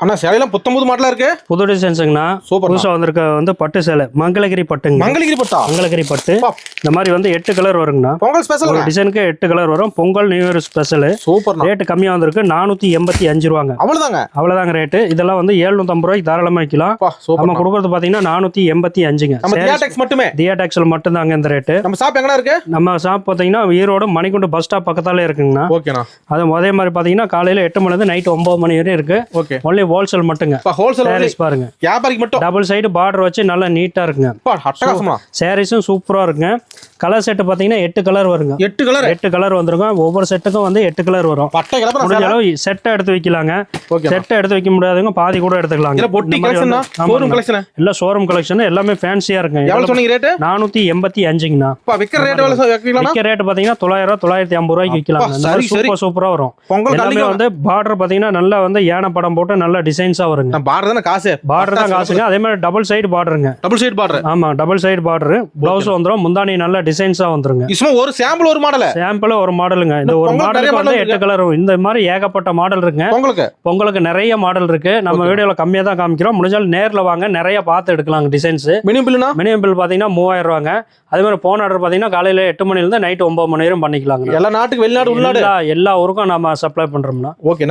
அண்ணா சேலையெல்லாம் புத்தம்புது மாடலா இருக்கு. புது டிசைன்ஸுங்கண்ணா. சூப்பர். புதுசாக வந்திருக்க வந்து பட்டு சேலை மங்களகிரி பட்டுங்க. மங்களகிரி பட்டா? மங்களகிரி பட்டு. இந்த மாதிரி வந்து 8 கலர் வருங்கண்ணா. பொங்கல் ஸ்பெஷல். ஒரு டிசைனுக்கு 8 கலர் வரும். Pongal new year special. Super. Rate கம்மியாக வந்திருக்கு. 485 ரூபாங்க. அவ்வளோதாங்க ரேட்டு. இதெல்லாம் வந்து 750 ரூபாய்க்கு தாராளமாக வைக்கலாம். நம்ம கொடுக்குறது பார்த்தீங்கன்னா 485ங்க. மட்டுமே தியாடெக்ஸ்ல மட்டும் தாங்க இந்த ரேட்டு. நம்ம ஷாப் எங்கடா இருக்கு? நம்ம ஷாப் பார்த்தீங்கன்னா ஈரோடு மணிக்குண்டு பஸ் ஸ்டாப் பக்கத்தாலே இருக்குங்கண்ணா. ஓகேண்ணா. அது அதே மாதிரி பார்த்தீங்கன்னா காலையில் 8 மணிலேருந்து நைட் 9 மணி வரையும் இருக்கு. ஓகே. ஒன்லி ஹோல்சேல் மட்டுங்க. ஹோல்சேல் பாருங்க. வியாபாரிக்கு மட்டும். டபுள் சைடு பார்டர் வச்சு நல்லா நீட்டா இருக்குங்க. அட்டகாசமா. சாரீஸும் சூப்பரா இருக்குங்க. கலர் செட் பாத்தீங்கன்னா 8 கலர் வருங்க. 8 கலர் வந்துருங்க. ஒவ்வொரு செட்டுக்கும் வந்து 8 கலர் வரும். முடிஞ்ச அளவு செட்டை எடுத்து வைக்கலாங்க. செட்டை எடுத்து வைக்க முடியாதுங்க, பாதி கூட எடுத்துக்கலாங்க. எல்லாம் ஷோரூம் கலெக்ஷன், எல்லாமே ஃபேன்சியா இருக்குங்க. எவ்வளவு சொன்னீங்க ரேட்? 485ங்கண்ணா. விக்கிற ரேட் எவ்வளவு வைக்கலாம்? விக்கிற ரேட் பாத்தீங்கன்னா 900 950 ரூபாய்க்கு விக்கலாம். சூப்பரா வரும். எல்லாமே வந்து பார்டர் பாத்தீங்கன்னா நல்லா வந்து யானை படம் போட்டு நல்ல டிசைன்ஸா வருங்க. பார்டர் தான் காசு. பார்டர் தான் காசுங்க. அதே மாதிரி டபுள் சைடு பார்டருங்க. Double side border. ஆமா, டபுள் சைடு பார்டர். பிளவுஸ் வந்துரும். முந்தானி நல்ல டிசைன்ஸா வந்துருங்க. சும்மா ஒரு சாம்பிள் ஒரு மாடல். சாம்பிள் ஒரு மாடலுங்க. இந்த ஒரு மாடலுக்கு வந்து 8 கலர். இந்த மாதிரி ஏகப்பட்ட மாடல் இருக்குங்க. பொங்கலுக்கு நிறைய மாடல் இருக்கு. நம்ம வீடியோல கம்மியா தான் காமிக்கிறோம். முடிஞ்சாலும் நேர்ல வாங்க, நிறைய பார்த்து எடுக்கலாம் டிசைன்ஸ். மினிமம் பில் பாத்தீங்கன்னா 3000 ரூபாங்க. அதே மாதிரி போன் ஆர்டர் பாத்தீங்கன்னா காலையில 8 மணில இருந்து நைட் 9 மணி வரையும் பண்ணிக்கலாங்க. எல்லா நாட்டுக்கு வெளிநாடு உள்நாடு எல்லா ஊருக்கும் நம்ம சப்ளை பண்றோம்னா. ஓகே.